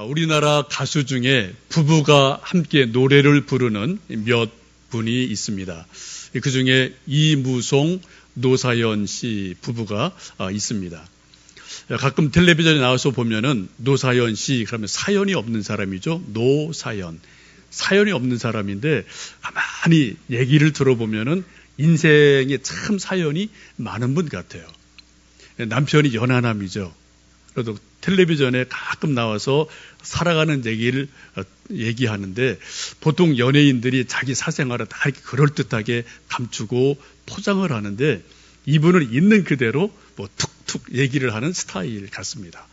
우리나라 가수 중에 부부가 함께 노래를 부르는 몇 분이 있습니다. 그 중에 이무송, 노사연 씨 부부가 있습니다. 가끔 텔레비전에 나와서 보면은 노사연 씨, 그러면 사연이 없는 사람이죠. 노사연. 사연이 없는 사람인데 가만히 얘기를 들어보면은 인생에 참 사연이 많은 분 같아요. 남편이 연하남이죠. 그래도 텔레비전에 가끔 나와서 살아가는 얘기를 얘기하는데 보통 연예인들이 자기 사생활을 다 이렇게 그럴듯하게 감추고 포장을 하는데 이분은 있는 그대로 뭐 툭툭 얘기를 하는 스타일 같습니다.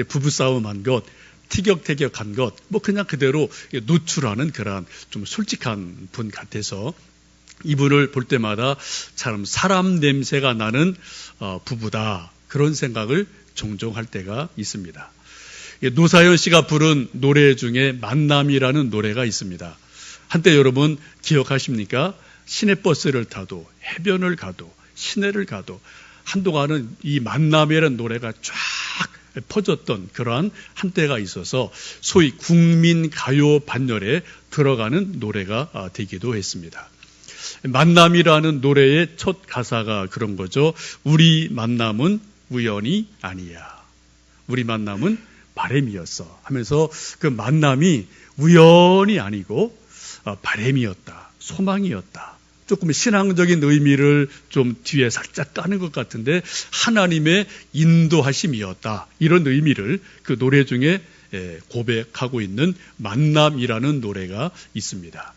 부부싸움한 것, 티격태격한 것, 뭐 그냥 그대로 노출하는 그런 좀 솔직한 분 같아서 이분을 볼 때마다 참 사람 냄새가 나는 부부다. 그런 생각을 종종 할 때가 있습니다. 노사연 씨가 부른 노래 중에 만남이라는 노래가 있습니다. 한때 여러분 기억하십니까? 시내버스를 타도 해변을 가도 시내를 가도 한동안은 이 만남이라는 노래가 쫙 퍼졌던 그러한 한때가 있어서 소위 국민가요 반열에 들어가는 노래가 되기도 했습니다. 만남이라는 노래의 첫 가사가 그런 거죠. 우리 만남은 우연이 아니야. 우리 만남은 바람이었어. 하면서 그 만남이 우연이 아니고 바람이었다. 소망이었다. 조금 신앙적인 의미를 좀 뒤에 살짝 까는 것 같은데 하나님의 인도하심이었다. 이런 의미를 그 노래 중에 고백하고 있는 만남이라는 노래가 있습니다.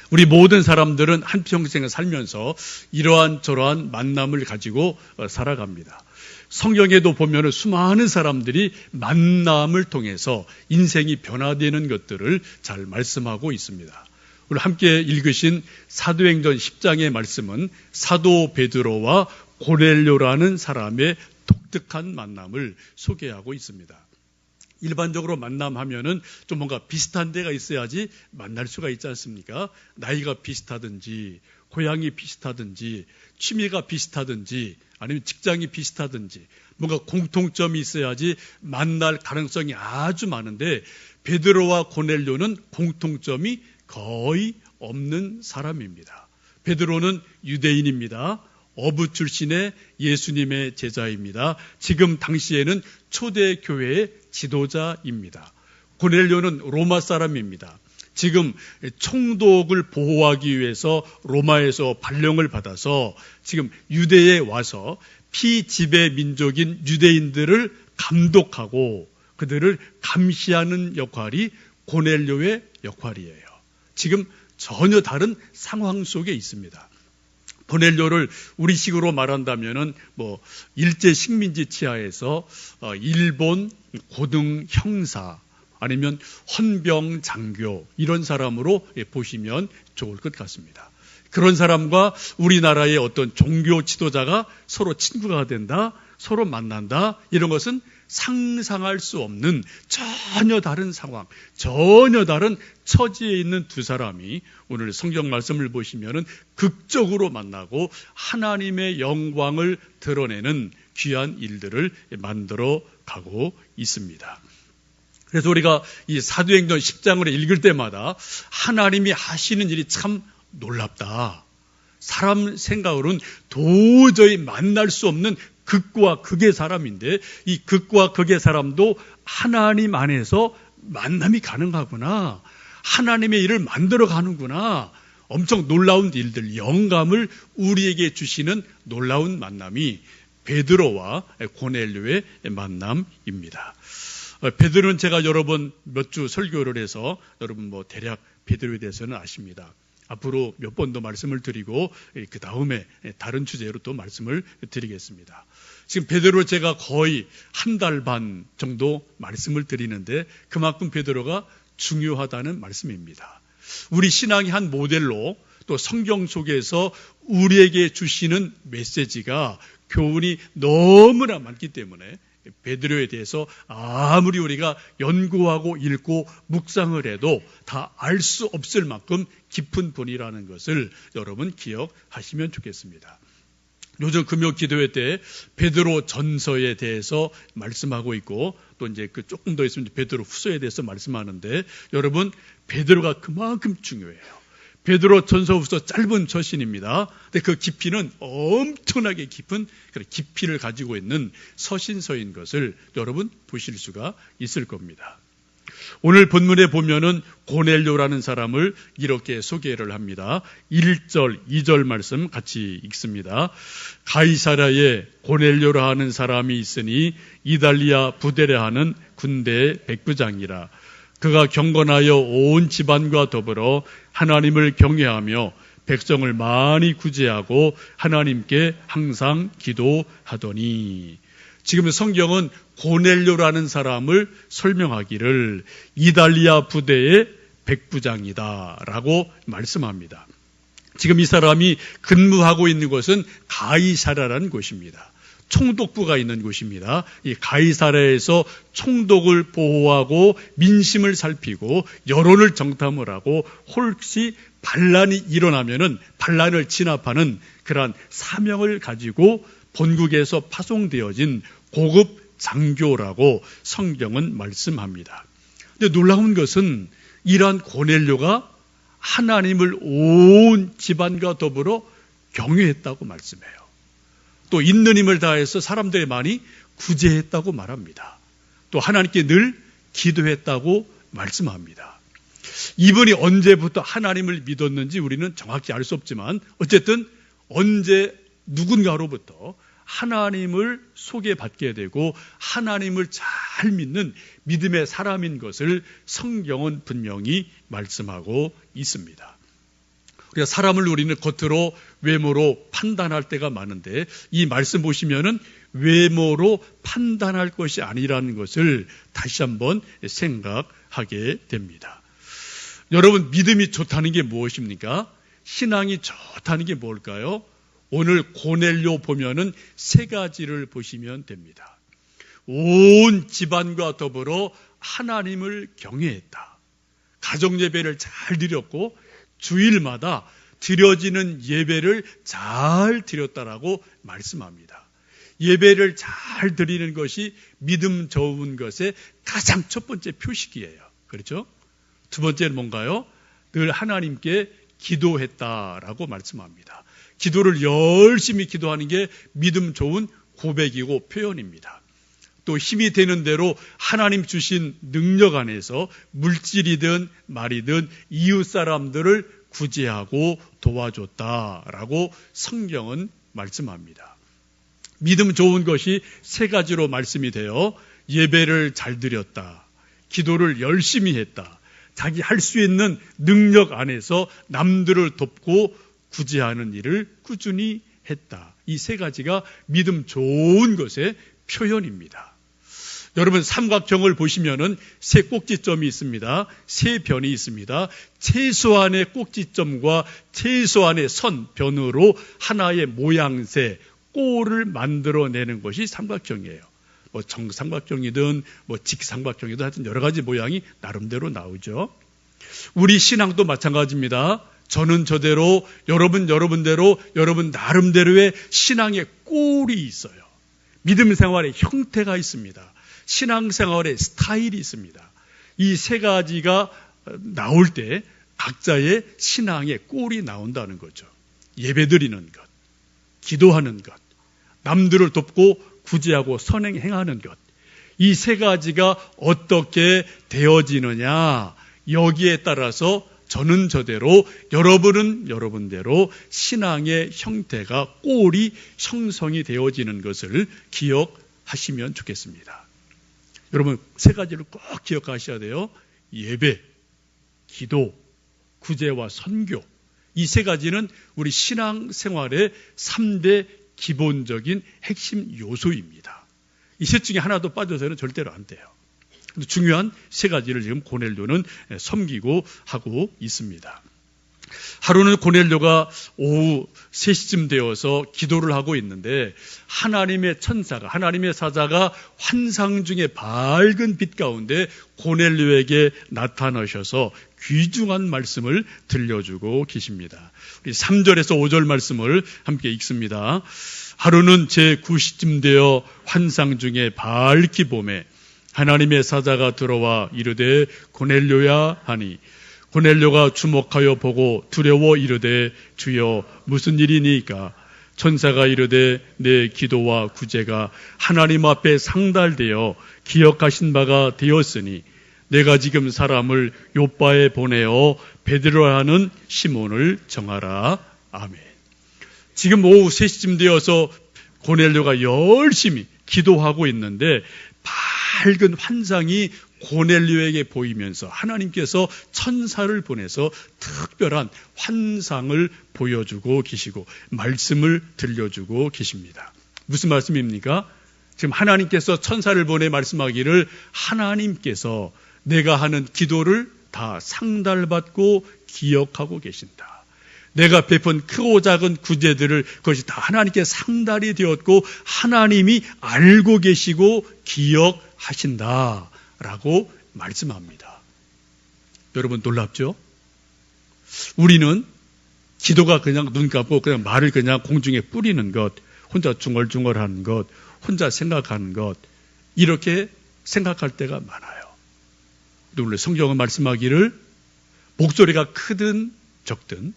우리 모든 사람들은 한평생을 살면서 이러한 저러한 만남을 가지고 살아갑니다. 성경에도 보면 수많은 사람들이 만남을 통해서 인생이 변화되는 것들을 잘 말씀하고 있습니다. 오늘 함께 읽으신 사도행전 10장의 말씀은 사도 베드로와 고넬료라는 사람의 독특한 만남을 소개하고 있습니다. 일반적으로 만남하면은 좀 뭔가 비슷한 데가 있어야지 만날 수가 있지 않습니까? 나이가 비슷하든지, 고향이 비슷하든지, 취미가 비슷하든지, 아니면 직장이 비슷하든지, 뭔가 공통점이 있어야지 만날 가능성이 아주 많은데, 베드로와 고넬료는 공통점이 거의 없는 사람입니다. 베드로는 유대인입니다. 어부 출신의 예수님의 제자입니다. 지금 당시에는 초대교회의 지도자입니다. 고넬료는 로마 사람입니다. 지금 총독을 보호하기 위해서 로마에서 발령을 받아서 지금 유대에 와서 피지배 민족인 유대인들을 감독하고 그들을 감시하는 역할이 고넬료의 역할이에요. 지금 전혀 다른 상황 속에 있습니다. 고넬료를 우리식으로 말한다면은 뭐 일제 식민지 치하에서 일본 고등 형사 아니면 헌병 장교 이런 사람으로 보시면 좋을 것 같습니다. 그런 사람과 우리나라의 어떤 종교 지도자가 서로 친구가 된다, 서로 만난다 이런 것은 상상할 수 없는 전혀 다른 상황, 전혀 다른 처지에 있는 두 사람이 오늘 성경 말씀을 보시면은 극적으로 만나고 하나님의 영광을 드러내는 귀한 일들을 만들어 가고 있습니다. 그래서 우리가 이 사도행전 10장을 읽을 때마다 하나님이 하시는 일이 참 놀랍다. 사람 생각으로는 도저히 만날 수 없는 극과 극의 사람인데 이 극과 극의 사람도 하나님 안에서 만남이 가능하구나. 하나님의 일을 만들어 가는구나. 엄청 놀라운 일들, 영감을 우리에게 주시는 놀라운 만남이 베드로와 고넬료의 만남입니다. 베드로는 제가 여러 번 몇 주 설교를 해서 여러분 뭐 대략 베드로에 대해서는 아십니다. 앞으로 몇 번 더 말씀을 드리고 그 다음에 다른 주제로 또 말씀을 드리겠습니다. 지금 베드로 제가 거의 한 달 반 정도 말씀을 드리는데 그만큼 베드로가 중요하다는 말씀입니다. 우리 신앙의 한 모델로 또 성경 속에서 우리에게 주시는 메시지가 교훈이 너무나 많기 때문에 베드로에 대해서 아무리 우리가 연구하고 읽고 묵상을 해도 다 알 수 없을 만큼 깊은 분이라는 것을 여러분 기억하시면 좋겠습니다. 요즘 금요 기도회 때 베드로 전서에 대해서 말씀하고 있고 또 이제 그 조금 더 있으면 베드로 후서에 대해서 말씀하는데 여러분 베드로가 그만큼 중요해요. 베드로 전서 후서 짧은 서신입니다. 근데 그 깊이는 엄청나게 깊은 그런 깊이를 가지고 있는 서신서인 것을 여러분 보실 수가 있을 겁니다. 오늘 본문에 보면은 고넬료라는 사람을 이렇게 소개를 합니다. 1절, 2절 말씀 같이 읽습니다. 가이사랴에 고넬료라 하는 사람이 있으니 이달리아 부데라 하는 군대의 백부장이라. 그가 경건하여 온 집안과 더불어 하나님을 경외하며 백성을 많이 구제하고 하나님께 항상 기도하더니. 지금 성경은 고넬료라는 사람을 설명하기를 이달리아 부대의 백부장이다 라고 말씀합니다. 지금 이 사람이 근무하고 있는 곳은 가이사랴라는 곳입니다. 총독부가 있는 곳입니다. 이 가이사랴에서 총독을 보호하고 민심을 살피고 여론을 정탐을 하고 혹시 반란이 일어나면은 반란을 진압하는 그러한 사명을 가지고 본국에서 파송되어진 고급 장교라고 성경은 말씀합니다. 근데 놀라운 것은 이러한 고넬료가 하나님을 온 집안과 더불어 경외했다고 말씀해요. 또 있는 힘을 다해서 사람들의 많이 구제했다고 말합니다. 또 하나님께 늘 기도했다고 말씀합니다. 이분이 언제부터 하나님을 믿었는지 우리는 정확히 알 수 없지만 어쨌든 언제 누군가로부터 하나님을 소개받게 되고 하나님을 잘 믿는 믿음의 사람인 것을 성경은 분명히 말씀하고 있습니다. 우리가 사람을 우리는 겉으로 외모로 판단할 때가 많은데 이 말씀 보시면은 외모로 판단할 것이 아니라는 것을 다시 한번 생각하게 됩니다. 여러분 믿음이 좋다는 게 무엇입니까? 신앙이 좋다는 게 뭘까요? 오늘 고넬료 보면은 세 가지를 보시면 됩니다. 온 집안과 더불어 하나님을 경외했다. 가정 예배를 잘 드렸고 주일마다 드려지는 예배를 잘 드렸다라고 말씀합니다. 예배를 잘 드리는 것이 믿음 좋은 것의 가장 첫 번째 표식이에요. 그렇죠? 두 번째는 뭔가요? 늘 하나님께 기도했다라고 말씀합니다. 기도를 열심히 기도하는 게 믿음 좋은 고백이고 표현입니다. 또 힘이 되는 대로 하나님 주신 능력 안에서 물질이든 말이든 이웃 사람들을 구제하고 도와줬다라고 성경은 말씀합니다. 믿음 좋은 것이 세 가지로 말씀이 되어 예배를 잘 드렸다. 기도를 열심히 했다. 자기 할 수 있는 능력 안에서 남들을 돕고 구제하는 일을 꾸준히 했다. 이 세 가지가 믿음 좋은 것의 표현입니다. 여러분 삼각형을 보시면은 세 꼭지점이 있습니다. 세 변이 있습니다. 최소한의 꼭지점과 최소한의 선, 변으로 하나의 모양새, 꼴을 만들어내는 것이 삼각형이에요. 뭐 정삼각형이든 뭐 직삼각형이든 하여튼 여러 가지 모양이 나름대로 나오죠. 우리 신앙도 마찬가지입니다. 저는 저대로, 여러분대로, 여러분 나름대로의 신앙의 꼴이 있어요. 믿음 생활의 형태가 있습니다. 신앙생활의 스타일이 있습니다. 이 세 가지가 나올 때 각자의 신앙의 꼴이 나온다는 거죠. 예배드리는 것, 기도하는 것, 남들을 돕고 구제하고 선행 행하는 것. 이 세 가지가 어떻게 되어지느냐, 여기에 따라서 저는 저대로, 여러분은 여러분대로 신앙의 형태가 꼴이 형성이 되어지는 것을 기억하시면 좋겠습니다. 여러분 세 가지를 꼭 기억하셔야 돼요. 예배, 기도, 구제와 선교. 이 세 가지는 우리 신앙생활의 3대 기본적인 핵심 요소입니다. 이 셋 중에 하나도 빠져서는 절대로 안 돼요. 중요한 세 가지를 지금 고넬료는 섬기고 하고 있습니다. 하루는 고넬료가 오후 3시쯤 되어서 기도를 하고 있는데 하나님의 천사가, 하나님의 사자가 환상 중에 밝은 빛 가운데 고넬료에게 나타나셔서 귀중한 말씀을 들려주고 계십니다. 우리 3절에서 5절 말씀을 함께 읽습니다. 하루는 제9시쯤 되어 환상 중에 밝기 봄에 하나님의 사자가 들어와 이르되 고넬료야 하니 고넬료가 주목하여 보고 두려워 이르되 주여 무슨 일이니까? 천사가 이르되 내 기도와 구제가 하나님 앞에 상달되어 기억하신 바가 되었으니 내가 지금 사람을 요빠에 보내어 베드로라는 시몬을 정하라. 아멘. 지금 오후 3시쯤 되어서 고넬료가 열심히 기도하고 있는데 밝은 환상이 고넬료에게 보이면서 하나님께서 천사를 보내서 특별한 환상을 보여주고 계시고 말씀을 들려주고 계십니다. 무슨 말씀입니까? 지금 하나님께서 천사를 보내 말씀하기를 하나님께서 내가 하는 기도를 다 상달받고 기억하고 계신다. 내가 베푼 크고 작은 구제들을 그것이 다 하나님께 상달이 되었고 하나님이 알고 계시고 기억하신다라고 말씀합니다. 여러분 놀랍죠? 우리는 기도가 그냥 눈 감고 그냥 말을 그냥 공중에 뿌리는 것, 혼자 중얼중얼하는 것, 혼자 생각하는 것 이렇게 생각할 때가 많아요. 오늘 성경은 말씀하기를 목소리가 크든 적든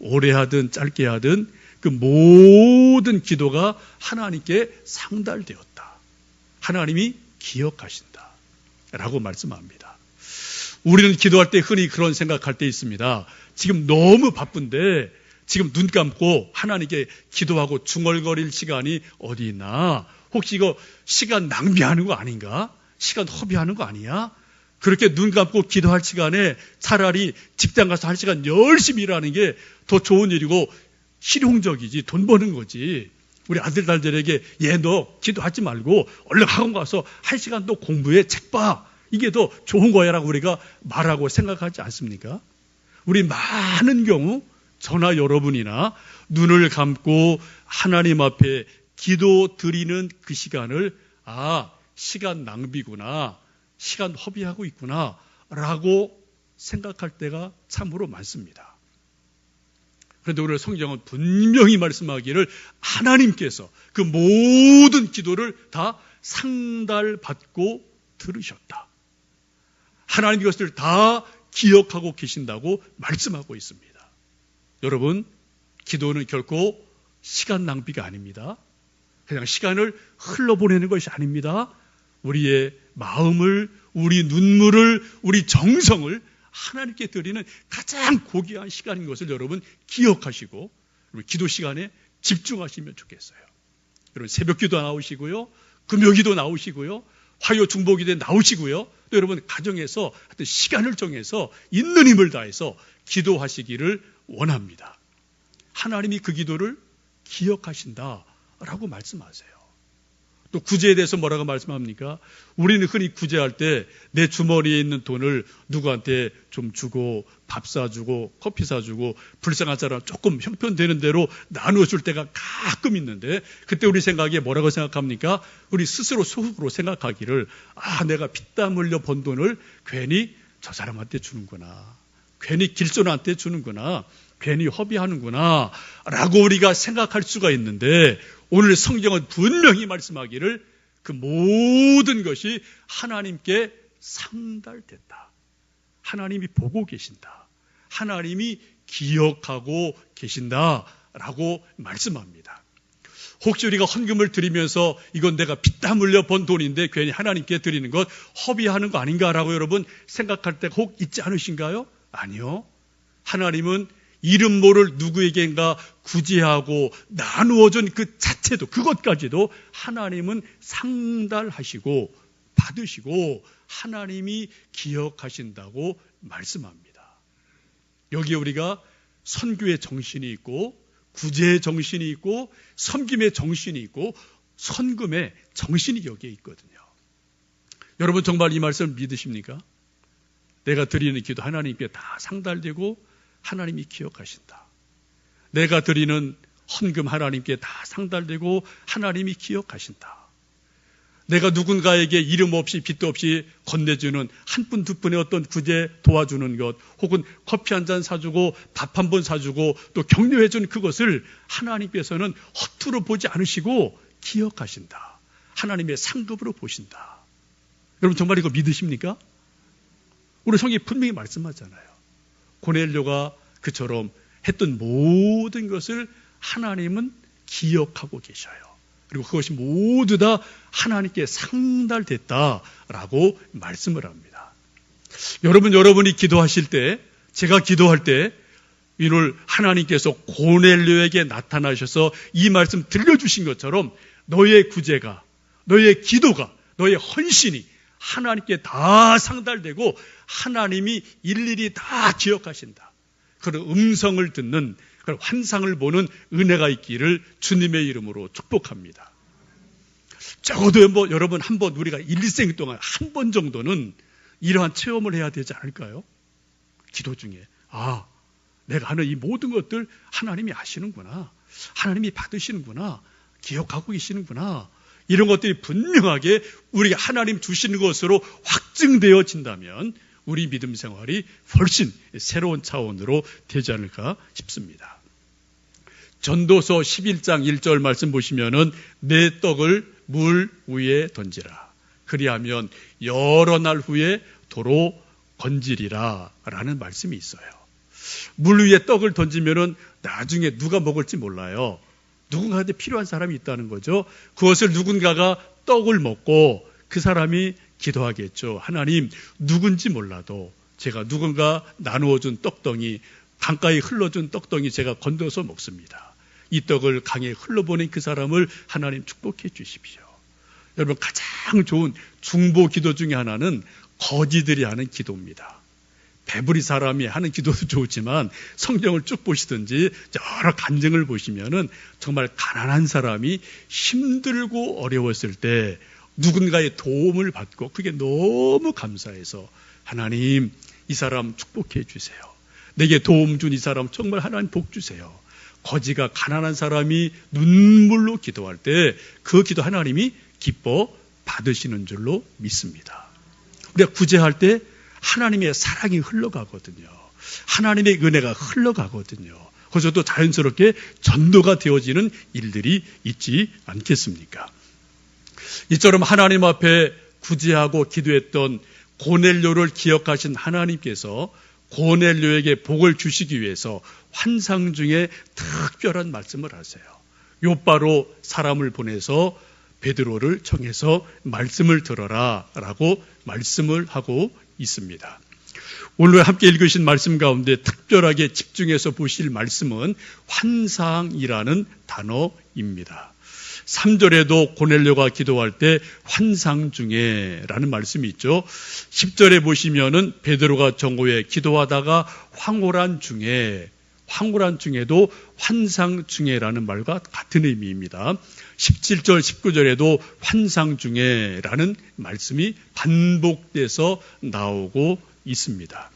오래 하든 짧게 하든 그 모든 기도가 하나님께 상달되었다. 하나님이 기억하신다. 라고 말씀합니다. 우리는 기도할 때 흔히 그런 생각할 때 있습니다. 지금 너무 바쁜데 지금 눈 감고 하나님께 기도하고 중얼거릴 시간이 어디 있나? 혹시 이거 시간 낭비하는 거 아닌가? 시간 허비하는 거 아니야? 그렇게 눈 감고 기도할 시간에 차라리 직장 가서 할 시간 열심히 일하는 게 더 좋은 일이고 실용적이지 돈 버는 거지. 우리 아들, 딸들에게 얘 너 기도하지 말고 얼른 학원 가서 한 시간 또 공부해 책 봐. 이게 더 좋은 거야 라고 우리가 말하고 생각하지 않습니까? 우리 많은 경우 저나 여러분이나 눈을 감고 하나님 앞에 기도 드리는 그 시간을 시간 낭비구나. 시간 허비하고 있구나 라고 생각할 때가 참으로 많습니다. 그런데 오늘 성경은 분명히 말씀하기를 하나님께서 그 모든 기도를 다 상달받고 들으셨다. 하나님 이것을 다 기억하고 계신다고 말씀하고 있습니다. 여러분, 기도는 결코 시간 낭비가 아닙니다. 그냥 시간을 흘러보내는 것이 아닙니다. 우리의 마음을, 우리 눈물을, 우리 정성을 하나님께 드리는 가장 고귀한 시간인 것을 여러분 기억하시고 기도 시간에 집중하시면 좋겠어요. 여러분 새벽 기도 나오시고요. 금요 기도 나오시고요. 화요 중보 기도에 나오시고요. 또 여러분 가정에서 하여튼 시간을 정해서 있는 힘을 다해서 기도하시기를 원합니다. 하나님이 그 기도를 기억하신다라고 말씀하세요. 또 구제에 대해서 뭐라고 말씀합니까? 우리는 흔히 구제할 때 내 주머니에 있는 돈을 누구한테 좀 주고 밥 사주고 커피 사주고 불쌍한 사람 조금 형편되는 대로 나누어줄 때가 가끔 있는데 그때 우리 생각에 뭐라고 생각합니까? 우리 스스로 속으로 생각하기를 내가 피땀 흘려 번 돈을 괜히 저 사람한테 주는구나. 괜히 길손한테 주는구나. 괜히 허비하는구나 라고 우리가 생각할 수가 있는데 오늘 성경은 분명히 말씀하기를 그 모든 것이 하나님께 상달됐다. 하나님이 보고 계신다. 하나님이 기억하고 계신다라고 말씀합니다. 혹시 우리가 헌금을 드리면서 이건 내가 피땀 흘려 번 돈인데 괜히 하나님께 드리는 것 허비하는 거 아닌가라고 여러분 생각할 때가 혹 있지 않으신가요? 아니요. 하나님은 이름 모를 누구에겐가 구제하고 나누어준 그 자체도 그것까지도 하나님은 상달하시고 받으시고 하나님이 기억하신다고 말씀합니다. 여기에 우리가 선교의 정신이 있고 구제의 정신이 있고 섬김의 정신이 있고 선금의 정신이 여기에 있거든요. 여러분 정말 이 말씀을 믿으십니까? 내가 드리는 기도 하나님께 다 상달되고 하나님이 기억하신다. 내가 드리는 헌금 하나님께 다 상달되고 하나님이 기억하신다. 내가 누군가에게 이름 없이 빚도 없이 건네주는 한 푼 두 푼의 어떤 구제 도와주는 것, 혹은 커피 한 잔 사주고 밥 한 번 사주고 또 격려해준 그것을 하나님께서는 허투루 보지 않으시고 기억하신다. 하나님의 상급으로 보신다. 여러분 정말 이거 믿으십니까? 우리 성경이 분명히 말씀하잖아요. 고넬료가 그처럼 했던 모든 것을 하나님은 기억하고 계셔요. 그리고 그것이 모두 다 하나님께 상달됐다라고 말씀을 합니다. 여러분이 기도하실 때, 제가 기도할 때 이를 하나님께서 고넬료에게 나타나셔서 이 말씀 들려주신 것처럼 너의 구제가, 너의 기도가, 너의 헌신이 하나님께 다 상달되고 하나님이 일일이 다 기억하신다. 그런 음성을 듣는, 그런 환상을 보는 은혜가 있기를 주님의 이름으로 축복합니다. 적어도 여러분 한번 우리가 일생 동안 한 번 정도는 이러한 체험을 해야 되지 않을까요? 기도 중에 내가 하는 이 모든 것들 하나님이 아시는구나, 하나님이 받으시는구나, 기억하고 계시는구나, 이런 것들이 분명하게 우리가 하나님 주시는 것으로 확증되어진다면 우리 믿음 생활이 훨씬 새로운 차원으로 되지 않을까 싶습니다. 전도서 11장 1절 말씀 보시면은 내 떡을 물 위에 던지라. 그리하면 여러 날 후에 도로 건지리라 라는 말씀이 있어요. 물 위에 떡을 던지면은 나중에 누가 먹을지 몰라요. 누군가한테 필요한 사람이 있다는 거죠. 그것을 누군가가 떡을 먹고 그 사람이 기도하겠죠. 하나님, 누군지 몰라도 제가 누군가 나누어준 떡덩이, 강가에 흘러준 떡덩이 제가 건져서 먹습니다. 이 떡을 강에 흘러보낸 그 사람을 하나님 축복해 주십시오. 여러분, 가장 좋은 중보 기도 중에 하나는 거지들이 하는 기도입니다. 배부리 사람이 하는 기도도 좋지만 성경을 쭉 보시든지 여러 간증을 보시면은 정말 가난한 사람이 힘들고 어려웠을 때 누군가의 도움을 받고 그게 너무 감사해서 하나님, 이 사람 축복해 주세요. 내게 도움 준 이 사람 정말 하나님 복 주세요. 거지가 가난한 사람이 눈물로 기도할 때 그 기도 하나님이 기뻐 받으시는 줄로 믿습니다. 우리가 구제할 때 하나님의 사랑이 흘러가거든요. 하나님의 은혜가 흘러가거든요. 그래서 또 자연스럽게 전도가 되어지는 일들이 있지 않겠습니까? 이처럼 하나님 앞에 구제하고 기도했던 고넬료를 기억하신 하나님께서 고넬료에게 복을 주시기 위해서 환상 중에 특별한 말씀을 하세요. 요바로 사람을 보내서 베드로를 청해서 말씀을 들어라 라고 말씀을 하고 있습니다. 오늘 함께 읽으신 말씀 가운데 특별하게 집중해서 보실 말씀은 환상이라는 단어입니다. 3절에도 고넬료가 기도할 때 환상 중에 라는 말씀이 있죠. 10절에 보시면은 베드로가 정오에 기도하다가 황홀한 중에도 환상 중에라는 말과 같은 의미입니다. 17절, 19절에도 환상 중에라는 말씀이 반복돼서 나오고 있습니다.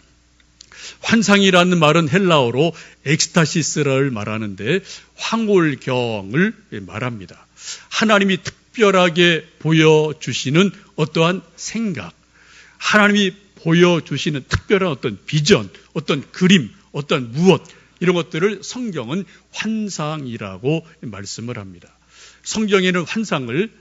환상이라는 말은 헬라어로 엑스타시스를 말하는데 황홀경을 말합니다. 하나님이 특별하게 보여주시는 어떠한 생각, 하나님이 보여주시는 특별한 어떤 비전, 어떤 그림, 어떤 무엇, 이런 것들을 성경은 환상이라고 말씀을 합니다. 성경에는 환상을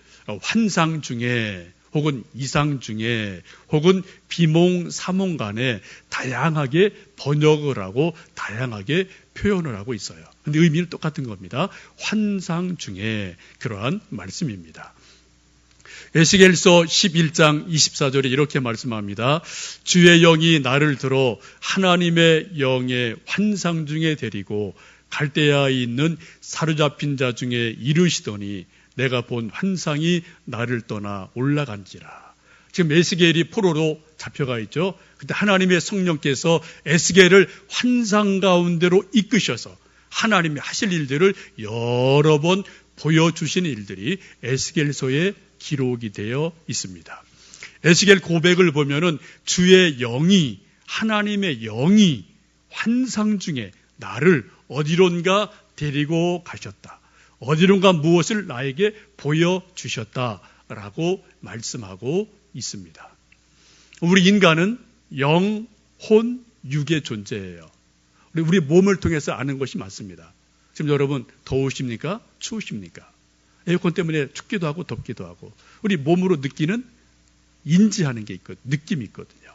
환상 중에 혹은 이상 중에 혹은 비몽 사몽 간에 다양하게 번역을 하고 다양하게 표현을 하고 있어요. 그런데 의미는 똑같은 겁니다. 환상 중에 그러한 말씀입니다. 에스겔서 11장 24절에 이렇게 말씀합니다. 주의 영이 나를 들어 하나님의 영의 환상 중에 데리고 갈대아에 있는 사로잡힌 자 중에 이르시더니 내가 본 환상이 나를 떠나 올라간지라. 지금 에스겔이 포로로 잡혀가 있죠. 그때 하나님의 성령께서 에스겔을 환상 가운데로 이끄셔서 하나님이 하실 일들을 여러 번 보여주시는 일들이 에스겔서에 기록이 되어 있습니다. 에스겔 고백을 보면은 주의 영이, 하나님의 영이 환상 중에 나를 어디론가 데리고 가셨다. 어디론가 무엇을 나에게 보여주셨다라고 라고 말씀하고 있습니다. 우리 인간은 영, 혼, 육의 존재예요. 우리 몸을 통해서 아는 것이 맞습니다. 지금 여러분 더우십니까? 추우십니까? 에어컨 때문에 춥기도 하고 덥기도 하고 우리 몸으로 느끼는 인지하는 게 있거든요. 느낌이 있거든요.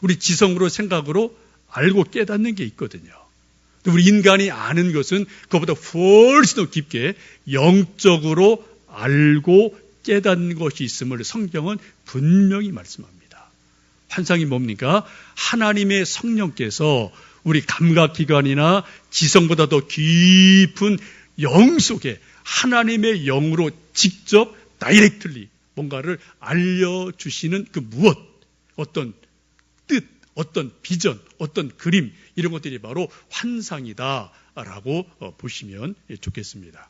우리 지성으로 생각으로 알고 깨닫는 게 있거든요. 우리 인간이 아는 것은 그것보다 훨씬 더 깊게 영적으로 알고 깨닫는 것이 있음을 성경은 분명히 말씀합니다. 환상이 뭡니까? 하나님의 성령께서 우리 감각기관이나 지성보다 더 깊은 영 속에 하나님의 영으로 직접 다이렉트리 뭔가를 알려주시는 그 무엇, 어떤 뜻, 어떤 비전, 어떤 그림 이런 것들이 바로 환상이다라고 보시면 좋겠습니다.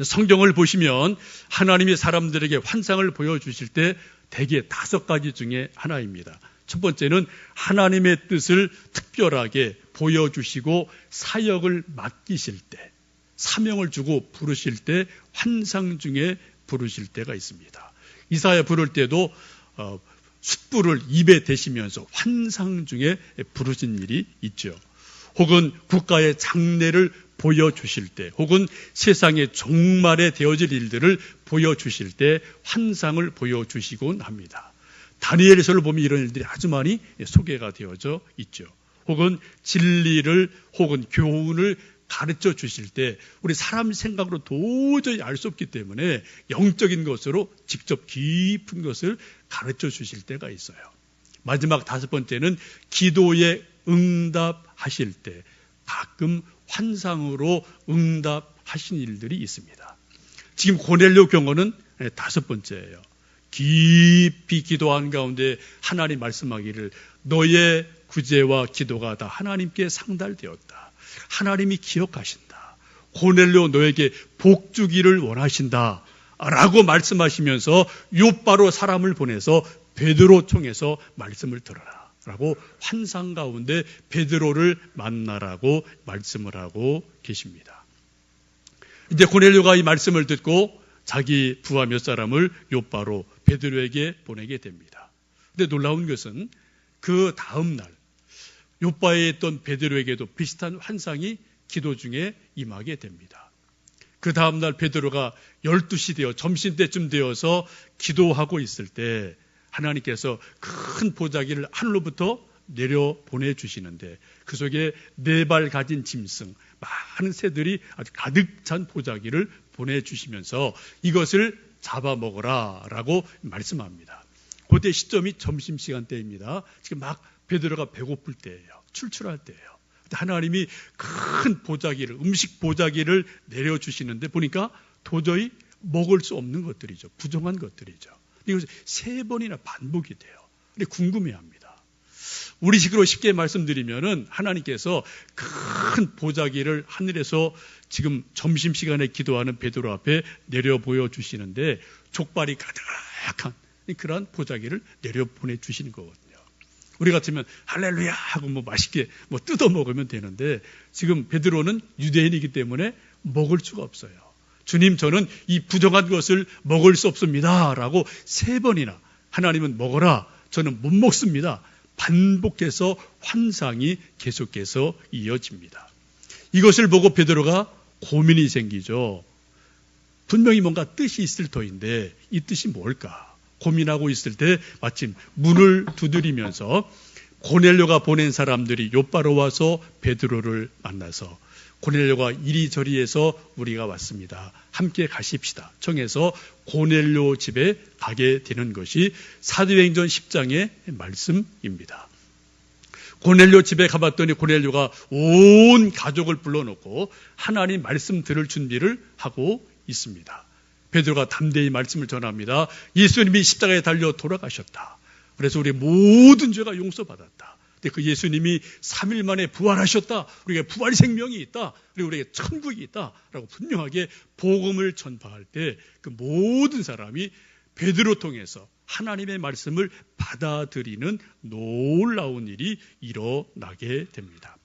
성경을 보시면 하나님이 사람들에게 환상을 보여주실 때 대개 5가지 중에 하나입니다. 첫 번째는 하나님의 뜻을 특별하게 보여주시고 사역을 맡기실 때, 사명을 주고 부르실 때 환상 중에 부르실 때가 있습니다. 이사야 부를 때도 숯불을 입에 대시면서 환상 중에 부르신 일이 있죠. 혹은 국가의 장래를 보여주실 때, 혹은 세상의 종말에 되어질 일들을 보여주실 때 환상을 보여주시곤 합니다. 다니엘서를 보면 이런 일들이 아주 많이 소개가 되어져 있죠. 혹은 진리를 혹은 교훈을 가르쳐 주실 때 우리 사람 생각으로 도저히 알 수 없기 때문에 영적인 것으로 직접 깊은 것을 가르쳐 주실 때가 있어요. 마지막 5번째는 기도에 응답하실 때 가끔 환상으로 응답하신 일들이 있습니다. 지금 고넬료 경우는 5번째예요. 깊이 기도한 가운데 하나님 말씀하기를 너의 구제와 기도가 다 하나님께 상달되었다. 하나님이 기억하신다. 고넬료 너에게 복 주기를 원하신다. 라고 말씀하시면서 요바로 사람을 보내서 베드로 통해서 말씀을 들어라. 라고 환상 가운데 베드로를 만나라고 말씀을 하고 계십니다. 이제 고넬료가 이 말씀을 듣고 자기 부하 몇 사람을 요바로 베드로에게 보내게 됩니다. 근데 놀라운 것은 그 다음 날 요바에 있던 베드로에게도 비슷한 환상이 기도 중에 임하게 됩니다. 그 다음 날 베드로가 12시 되어 점심때쯤 되어서 기도하고 있을 때 하나님께서 큰 보자기를 하늘로부터 내려 보내주시는데 그 속에 4발 가진 짐승, 많은 새들이 아주 가득 찬 보자기를 보내주시면서 이것을 잡아먹어라 라고 말씀합니다. 그때 시점이 점심시간대입니다. 지금 막 베드로가 배고플 때예요. 출출할 때예요. 하나님이 큰 보자기를, 음식 보자기를 내려주시는데 보니까 도저히 먹을 수 없는 것들이죠. 부정한 것들이죠. 이것이 3번이나 반복이 돼요. 근데 궁금해합니다. 우리식으로 쉽게 말씀드리면은 하나님께서 큰 보자기를 하늘에서 지금 점심시간에 기도하는 베드로 앞에 내려 보여주시는데 족발이 가득한 그런 보자기를 내려 보내주시는 거거든요. 우리 같으면 할렐루야 하고 맛있게 뜯어 먹으면 되는데 지금 베드로는 유대인이기 때문에 먹을 수가 없어요. 주님 저는 이 부정한 것을 먹을 수 없습니다 라고 3번이나 하나님은 먹어라 저는 못 먹습니다. 반복해서 환상이 계속해서 이어집니다. 이것을 보고 베드로가 고민이 생기죠. 분명히 뭔가 뜻이 있을 터인데 이 뜻이 뭘까? 고민하고 있을 때 마침 문을 두드리면서 고넬료가 보낸 사람들이 요바로 와서 베드로를 만나서 고넬료가 이리저리에서 우리가 왔습니다. 함께 가십시다. 청해서 고넬료 집에 가게 되는 것이 사도행전 10장의 말씀입니다. 고넬료 집에 가봤더니 고넬료가 온 가족을 불러놓고 하나님 말씀 들을 준비를 하고 있습니다. 베드로가 담대히 말씀을 전합니다. 예수님이 십자가에 달려 돌아가셨다. 그래서 우리 모든 죄가 용서받았다. 근데 그 예수님이 3일 만에 부활하셨다. 우리에게 부활 생명이 있다. 그리고 우리에게 천국이 있다. 라고 분명하게 복음을 전파할 때 그 모든 사람이 베드로 통해서 하나님의 말씀을 받아들이는 놀라운 일이 일어나게 됩니다.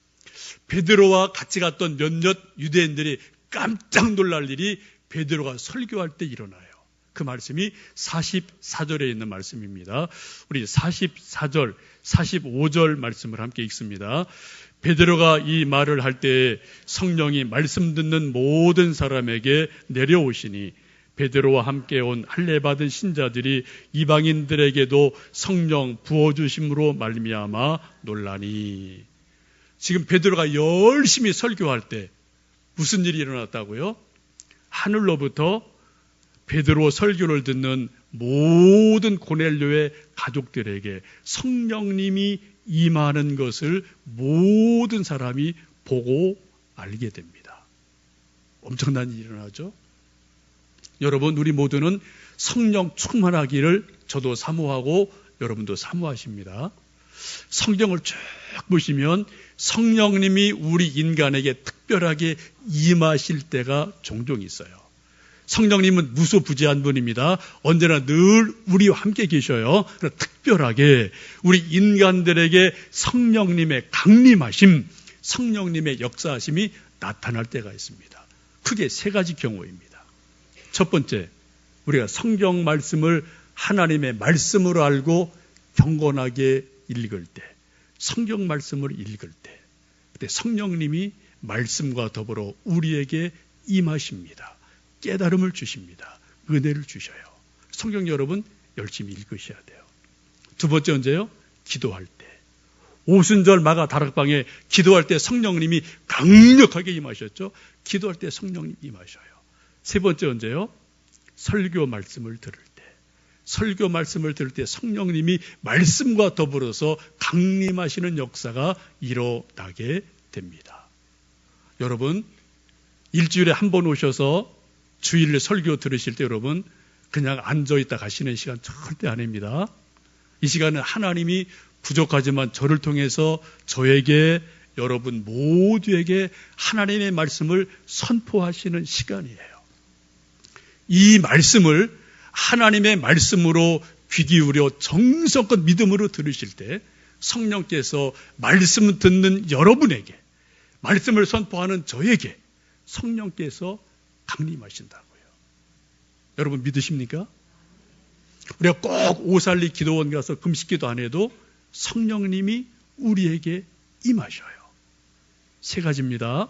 베드로와 같이 갔던 몇몇 유대인들이 깜짝 놀랄 일이 베드로가 설교할 때 일어나요. 그 말씀이 44절에 있는 말씀입니다. 우리 44절, 45절 말씀을 함께 읽습니다. 베드로가 이 말을 할 때 성령이 말씀 듣는 모든 사람에게 내려오시니 베드로와 함께 온 할례 받은 신자들이 이방인들에게도 성령 부어주심으로 말미암아 놀라니. 지금 베드로가 열심히 설교할 때 무슨 일이 일어났다고요? 하늘로부터 베드로 설교를 듣는 모든 고넬료의 가족들에게 성령님이 임하는 것을 모든 사람이 보고 알게 됩니다. 엄청난 일이 일어나죠? 여러분, 우리 모두는 성령 충만하기를 저도 사모하고 여러분도 사모하십니다. 성경을 쭉 보시면 성령님이 우리 인간에게 특별하게 임하실 때가 종종 있어요. 성령님은 무소부재한 분입니다. 언제나 늘 우리와 함께 계셔요. 특별하게 우리 인간들에게 성령님의 강림하심, 성령님의 역사하심이 나타날 때가 있습니다. 크게 세 가지 경우입니다. 첫 번째, 우리가 성경 말씀을 하나님의 말씀으로 알고 경건하게 읽을 때, 성경 말씀을 읽을 때, 그때 성령님이 말씀과 더불어 우리에게 임하십니다. 깨달음을 주십니다. 은혜를 주셔요. 성경 여러분 열심히 읽으셔야 돼요. 두 번째 언제요? 기도할 때. 오순절 마가 다락방에 기도할 때 성령님이 강력하게 임하셨죠. 기도할 때 성령님 임하셔요. 세 번째 언제요? 설교 말씀을 들을 때. 설교 말씀을 들을 때 성령님이 말씀과 더불어서 강림하시는 역사가 일어나게 됩니다. 여러분, 일주일에 한 번 오셔서 주일 설교 들으실 때 여러분 그냥 앉아있다 가시는 시간 절대 아닙니다. 이 시간은 하나님이 부족하지만 저를 통해서 저에게, 여러분 모두에게 하나님의 말씀을 선포하시는 시간이에요. 이 말씀을 하나님의 말씀으로 귀 기울여 정성껏 믿음으로 들으실 때 성령께서 말씀 듣는 여러분에게, 말씀을 선포하는 저에게 성령께서 강림하신다고요. 여러분 믿으십니까? 우리가 꼭 오살리 기도원 가서 금식기도 안 해도 성령님이 우리에게 임하셔요. 세 가지입니다.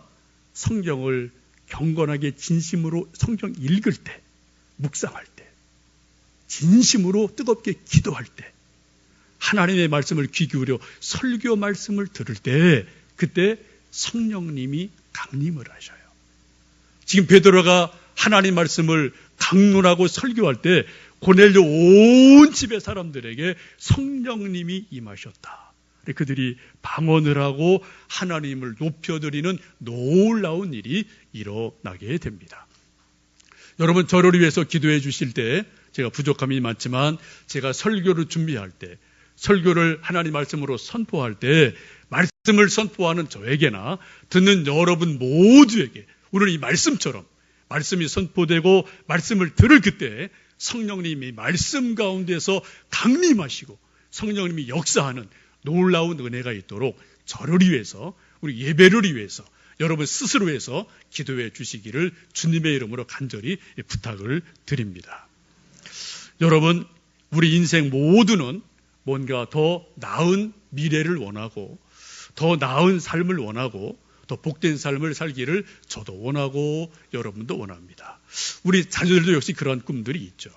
성경을 경건하게 진심으로 성경 읽을 때, 묵상할 때, 진심으로 뜨겁게 기도할 때, 하나님의 말씀을 귀 기울여 설교 말씀을 들을 때, 그때 성령님이 강림을 하셔요. 지금 베드로가 하나님 말씀을 강론하고 설교할 때 고넬료 온 집의 사람들에게 성령님이 임하셨다. 그들이 방언을 하고 하나님을 높여드리는 놀라운 일이 일어나게 됩니다. 여러분, 저를 위해서 기도해 주실 때 제가 부족함이 많지만 제가 설교를 준비할 때, 설교를 하나님 말씀으로 선포할 때 말씀을 선포하는 저에게나 듣는 여러분 모두에게 오늘 이 말씀처럼 말씀이 선포되고 말씀을 들을 그때 성령님이 말씀 가운데서 강림하시고 성령님이 역사하는 놀라운 은혜가 있도록 저를 위해서, 우리 예배를 위해서, 여러분 스스로 해서 기도해 주시기를 주님의 이름으로 간절히 부탁을 드립니다. 여러분, 우리 인생 모두는 뭔가 더 나은 미래를 원하고 더 나은 삶을 원하고 더 복된 삶을 살기를 저도 원하고 여러분도 원합니다. 우리 자녀들도 역시 그런 꿈들이 있죠.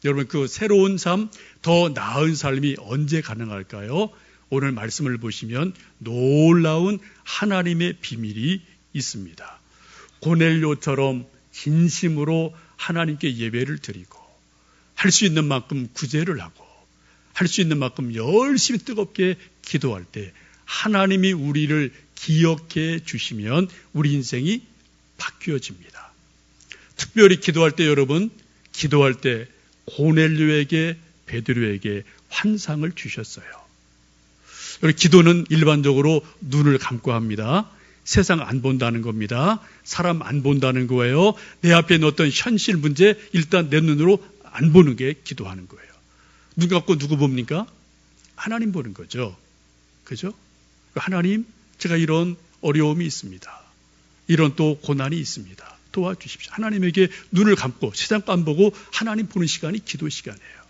여러분, 그 새로운 삶, 더 나은 삶이 언제 가능할까요? 오늘 말씀을 보시면 놀라운 하나님의 비밀이 있습니다. 고넬료처럼 진심으로 하나님께 예배를 드리고 할 수 있는 만큼 구제를 하고 할 수 있는 만큼 열심히 뜨겁게 기도할 때 하나님이 우리를 기억해 주시면 우리 인생이 바뀌어집니다. 특별히 기도할 때 여러분, 기도할 때 고넬료에게, 베드로에게 환상을 주셨어요. 여러분, 기도는 일반적으로 눈을 감고 합니다. 세상 안 본다는 겁니다. 사람 안 본다는 거예요. 내 앞에 있는 어떤 현실 문제 일단 내 눈으로 안 보는 게 기도하는 거예요. 눈 감고 누구 봅니까? 하나님 보는 거죠. 그죠? 하나님, 제가 이런 어려움이 있습니다. 이런 또 고난이 있습니다. 도와주십시오. 하나님에게 눈을 감고 세상 안 보고 하나님 보는 시간이 기도 시간이에요.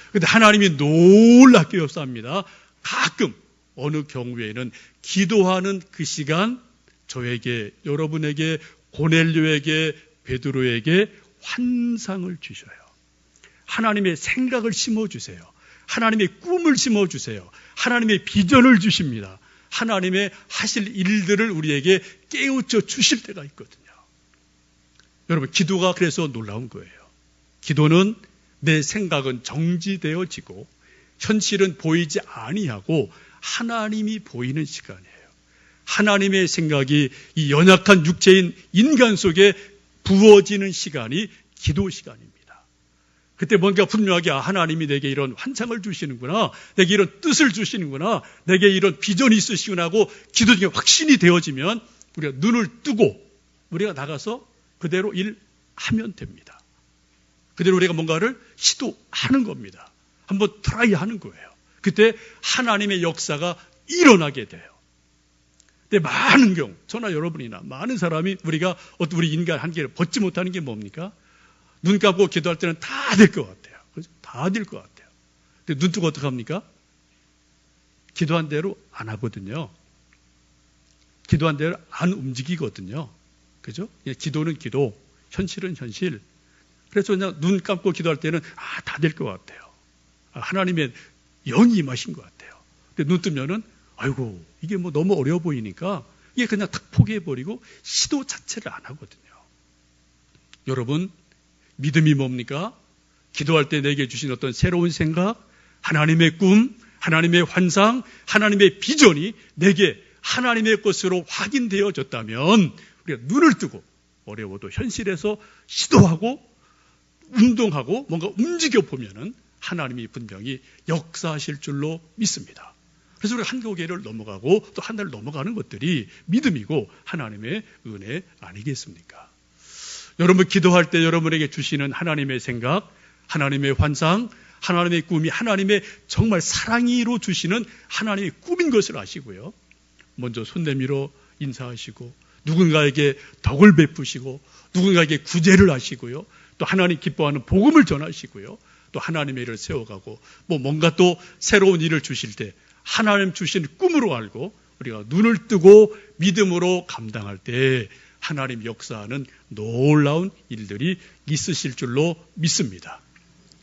그런데 하나님이 놀랍게 역사합니다. 가끔 어느 경우에는 기도하는 그 시간 저에게, 여러분에게, 고넬료에게, 베드로에게 환상을 주셔요. 하나님의 생각을 심어주세요. 하나님의 꿈을 심어주세요. 하나님의 비전을 주십니다. 하나님의 하실 일들을 우리에게 깨우쳐 주실 때가 있거든요. 여러분, 기도가 그래서 놀라운 거예요. 기도는 내 생각은 정지되어지고 현실은 보이지 아니하고 하나님이 보이는 시간이에요. 하나님의 생각이 이 연약한 육체인 인간 속에 부어지는 시간이 기도 시간입니다. 그때 뭔가 분명하게 하나님이 내게 이런 환상을 주시는구나, 내게 이런 뜻을 주시는구나, 내게 이런 비전이 있으시구나 하고 기도 중에 확신이 되어지면 우리가 눈을 뜨고 우리가 나가서 그대로 일하면 됩니다. 그대로 우리가 뭔가를 시도하는 겁니다. 한번 트라이 하는 거예요. 그때 하나님의 역사가 일어나게 돼요. 근데 많은 경우, 저나 여러분이나 많은 사람이 우리가 어떤 우리 인간 한계를 벗지 못하는 게 뭡니까? 눈 감고 기도할 때는 다 될 것 같아요. 그렇죠? 다 될 것 같아요. 근데 눈 뜨고 어떻게 합니까? 기도한 대로 안 하거든요. 기도한 대로 안 움직이거든요. 그죠? 기도는 기도, 현실은 현실. 그래서 그냥 눈 감고 기도할 때는 다 될 것 같아요. 하나님의 영이 임하신 것 같아요. 근데 눈 뜨면은 아이고 이게 뭐 너무 어려워 보이니까 이게 그냥 탁 포기해버리고 시도 자체를 안 하거든요. 여러분, 믿음이 뭡니까? 기도할 때 내게 주신 어떤 새로운 생각, 하나님의 꿈, 하나님의 환상, 하나님의 비전이 내게 하나님의 것으로 확인되어졌다면 우리가 눈을 뜨고 어려워도 현실에서 시도하고 운동하고 뭔가 움직여 보면은 하나님이 분명히 역사하실 줄로 믿습니다. 그래서 우리가 한국계를 넘어가고 또 한 달을 넘어가는 것들이 믿음이고 하나님의 은혜 아니겠습니까? 여러분 기도할 때 여러분에게 주시는 하나님의 생각, 하나님의 환상, 하나님의 꿈이 하나님의 정말 사랑이로 주시는 하나님의 꿈인 것을 아시고요. 먼저 손 내밀어 인사하시고 누군가에게 덕을 베푸시고 누군가에게 구제를 하시고요. 또 하나님 기뻐하는 복음을 전하시고요. 또 하나님의 일을 세워가고 뭔가 또 새로운 일을 주실 때 하나님 주신 꿈으로 알고 우리가 눈을 뜨고 믿음으로 감당할 때 하나님 역사하는 놀라운 일들이 있으실 줄로 믿습니다.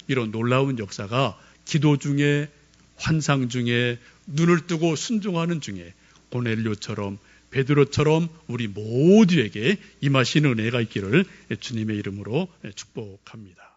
이런 놀라운 역사가 기도 중에 환상 중에 눈을 뜨고 순종하는 중에 고넬료처럼 베드로처럼 우리 모두에게 임하시는 은혜가 있기를 주님의 이름으로 축복합니다.